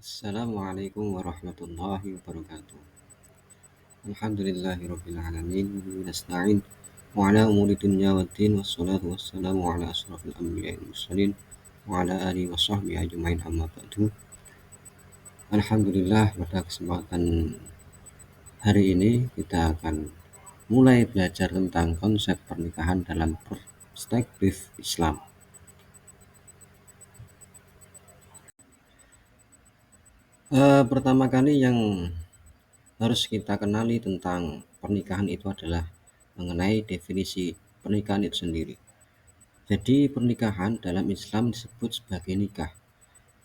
Assalamualaikum warahmatullahi wabarakatuh. Alhamdulillahirabbil alamin wa nasta'in wa ala umuri dunya waddin wassalatu wassalamu ala asrofil anbiya'i wal mursalin wa ala alihi wa sahbihi ajmain amma ba'du. Alhamdulillah, pada kesempatan hari ini kita akan mulai belajar tentang konsep pernikahan dalam perspektif Islam. Pertama kali yang harus kita kenali tentang pernikahan itu adalah mengenai definisi pernikahan itu sendiri. Jadi pernikahan dalam Islam disebut sebagai nikah,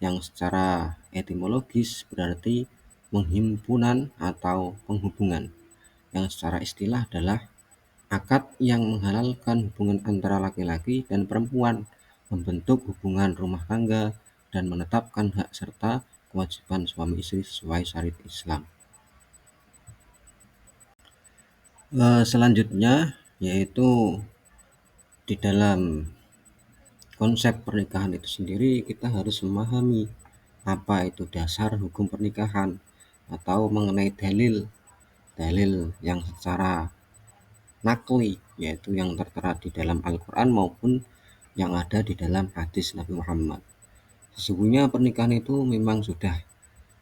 yang secara etimologis berarti penghimpunan atau penghubungan, yang secara istilah adalah akad yang menghalalkan hubungan antara laki-laki dan perempuan, membentuk hubungan rumah tangga, dan menetapkan hak serta kewajiban suami istri sesuai syariat Islam. Selanjutnya yaitu di dalam konsep pernikahan itu sendiri kita harus memahami apa itu dasar hukum pernikahan atau mengenai dalil yang secara nakli, yaitu yang tertera di dalam Al-Quran maupun yang ada di dalam hadis Nabi Muhammad. Sesungguhnya pernikahan itu memang sudah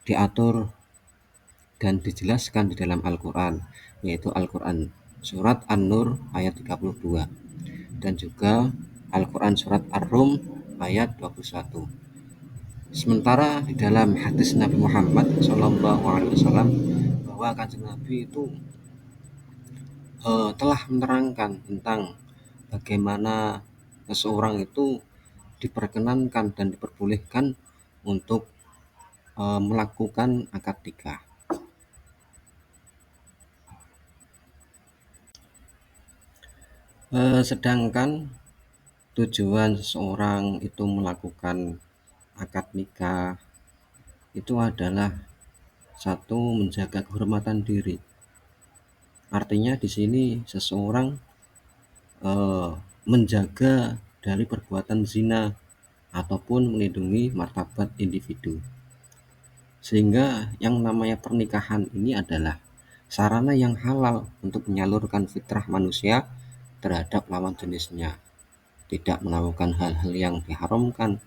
diatur dan dijelaskan di dalam Al-Quran, yaitu Al-Quran surat An-Nur ayat 32 dan juga Al-Quran surat Ar-Rum ayat 21. Sementara di dalam hadis Nabi Muhammad SAW bahwa Kanjeng Nabi itu telah menerangkan tentang bagaimana seseorang itu diperkenankan dan diperbolehkan untuk melakukan akad nikah. Sedangkan tujuan seseorang itu melakukan akad nikah itu adalah satu, menjaga kehormatan diri. Artinya di sini seseorang menjaga dari perbuatan zina ataupun melindungi martabat individu. Sehingga yang namanya pernikahan ini adalah sarana yang halal untuk menyalurkan fitrah manusia terhadap lawan jenisnya, tidak melakukan hal-hal yang diharamkan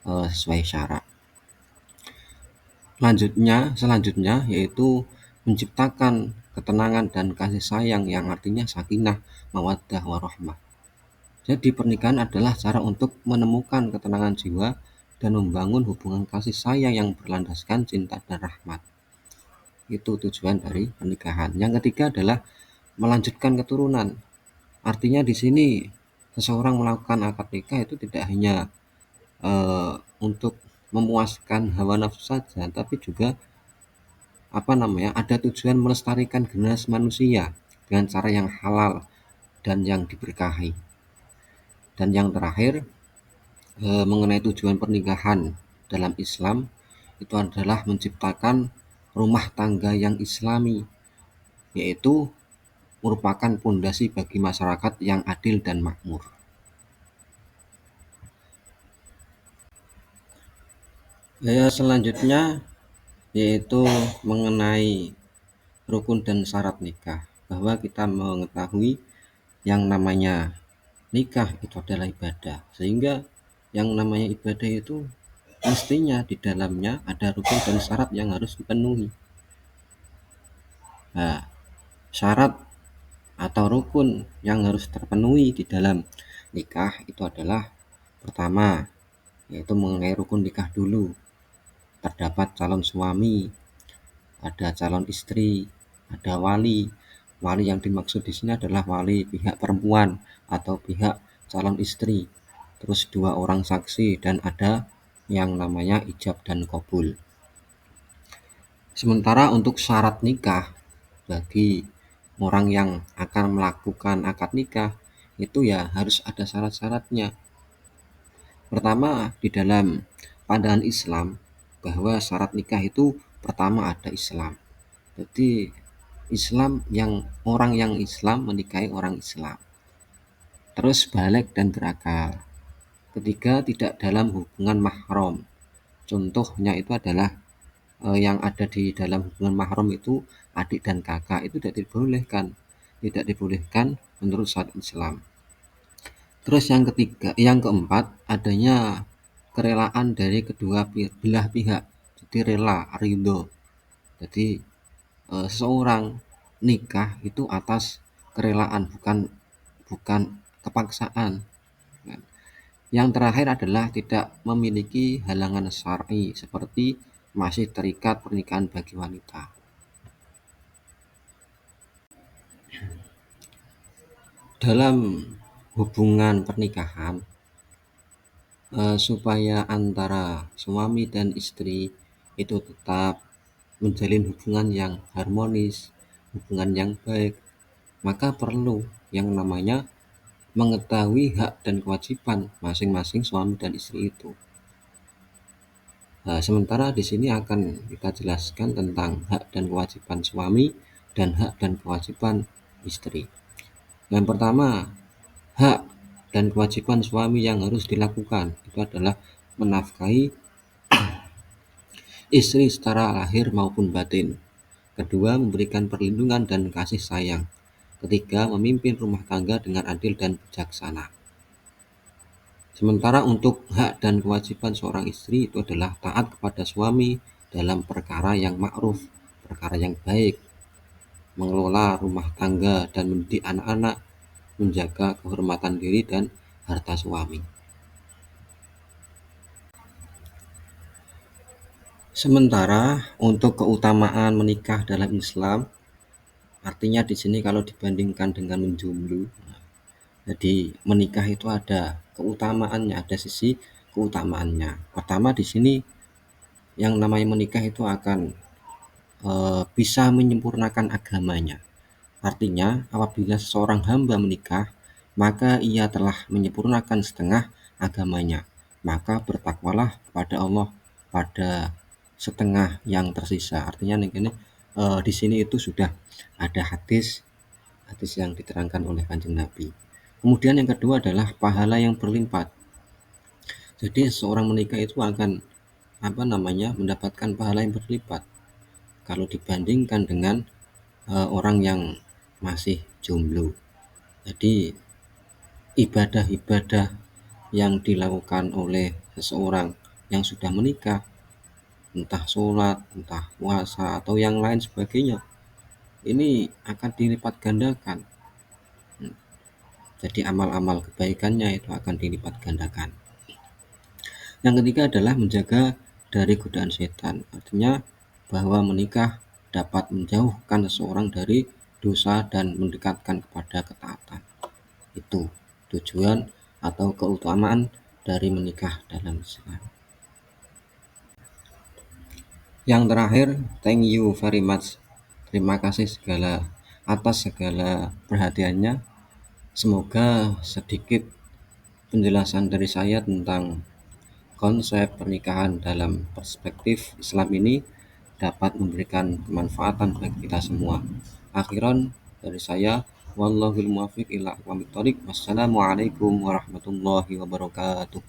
sesuai syarak. Selanjutnya yaitu menciptakan ketenangan dan kasih sayang yang artinya sakinah, mawaddah, warahmah. Jadi pernikahan adalah cara untuk menemukan ketenangan jiwa dan membangun hubungan kasih sayang yang berlandaskan cinta dan rahmat. Itu tujuan dari pernikahan. Yang ketiga adalah melanjutkan keturunan. Artinya di sini seseorang melakukan akad nikah itu tidak hanya untuk memuaskan hawa nafsu saja, tapi juga ada tujuan melestarikan generasi manusia dengan cara yang halal dan yang diberkahi. Dan yang terakhir mengenai tujuan pernikahan dalam Islam itu adalah menciptakan rumah tangga yang islami, yaitu merupakan pondasi bagi masyarakat yang adil dan makmur. Selanjutnya yaitu mengenai rukun dan syarat nikah, bahwa kita mengetahui yang namanya nikah itu adalah ibadah, sehingga yang namanya ibadah itu mestinya di dalamnya ada rukun dan syarat yang harus dipenuhi. Nah, syarat atau rukun yang harus terpenuhi di dalam nikah itu adalah pertama, yaitu mengenai rukun nikah dulu. Terdapat calon suami, ada calon istri, ada wali. Wali yang dimaksud di sini adalah wali pihak perempuan atau pihak calon istri. Terus 2 orang saksi dan ada yang namanya ijab dan qabul. Sementara untuk syarat nikah bagi orang yang akan melakukan akad nikah itu ya harus ada syarat-syaratnya. Pertama, di dalam pandangan Islam bahwa syarat nikah itu pertama ada Islam. Jadi orang yang Islam menikahi orang Islam. Terus baligh dan berakal. Ketiga, tidak dalam hubungan mahram. Contohnya itu adalah yang ada di dalam hubungan mahram itu adik dan kakak itu tidak dibolehkan menurut syariat Islam. Terus yang keempat adanya kerelaan dari kedua belah pihak. Jadi rela, ridho. Jadi seseorang nikah itu atas kerelaan, bukan bukan kepaksaan. Yang terakhir adalah tidak memiliki halangan syar'i seperti masih terikat pernikahan bagi wanita. Dalam hubungan pernikahan, supaya antara suami dan istri itu tetap menjalin hubungan yang harmonis, hubungan yang baik, maka perlu yang namanya mengetahui hak dan kewajiban masing-masing suami dan istri itu. Sementara di sini akan kita jelaskan tentang hak dan kewajiban suami dan hak dan kewajiban istri. Yang pertama, hak dan kewajiban suami yang harus dilakukan itu adalah menafkahi istri secara lahir maupun batin. Kedua, memberikan perlindungan dan kasih sayang. Ketiga, memimpin rumah tangga dengan adil dan bijaksana. Sementara untuk hak dan kewajiban seorang istri itu adalah taat kepada suami dalam perkara yang ma'ruf, perkara yang baik, mengelola rumah tangga dan mendidik anak-anak, menjaga kehormatan diri dan harta suami. Sementara untuk keutamaan menikah dalam Islam, artinya di sini kalau dibandingkan dengan menjomblo, jadi menikah itu ada keutamaannya, ada sisi keutamaannya. Pertama di sini yang namanya menikah itu akan bisa menyempurnakan agamanya. Artinya apabila seorang hamba menikah, maka ia telah menyempurnakan setengah agamanya. Maka bertakwalah kepada Allah pada setengah yang tersisa. Artinya ini di sini itu sudah ada hadis yang diterangkan oleh Kanjeng Nabi. Kemudian yang kedua adalah pahala yang berlimpah. Jadi seorang menikah itu akan mendapatkan pahala yang berlipat kalau dibandingkan dengan orang yang masih jomblo. Jadi ibadah-ibadah yang dilakukan oleh seseorang yang sudah menikah, entah sholat, entah puasa atau yang lain sebagainya, ini akan dilipat gandakan. Jadi amal-amal kebaikannya itu akan dilipat gandakan. Yang ketiga adalah menjaga dari godaan setan. Artinya bahwa menikah dapat menjauhkan seseorang dari dosa dan mendekatkan kepada ketaatan. Itu tujuan atau keutamaan dari menikah dalam Islam. Yang terakhir, thank you very much. Terima kasih atas segala perhatiannya. Semoga sedikit penjelasan dari saya tentang konsep pernikahan dalam perspektif Islam ini dapat memberikan kemanfaatan bagi kita semua. Akhiran dari saya, wallahul muwaffiq ila aqwamit thoriq. Wassalamualaikum warahmatullahi wabarakatuh.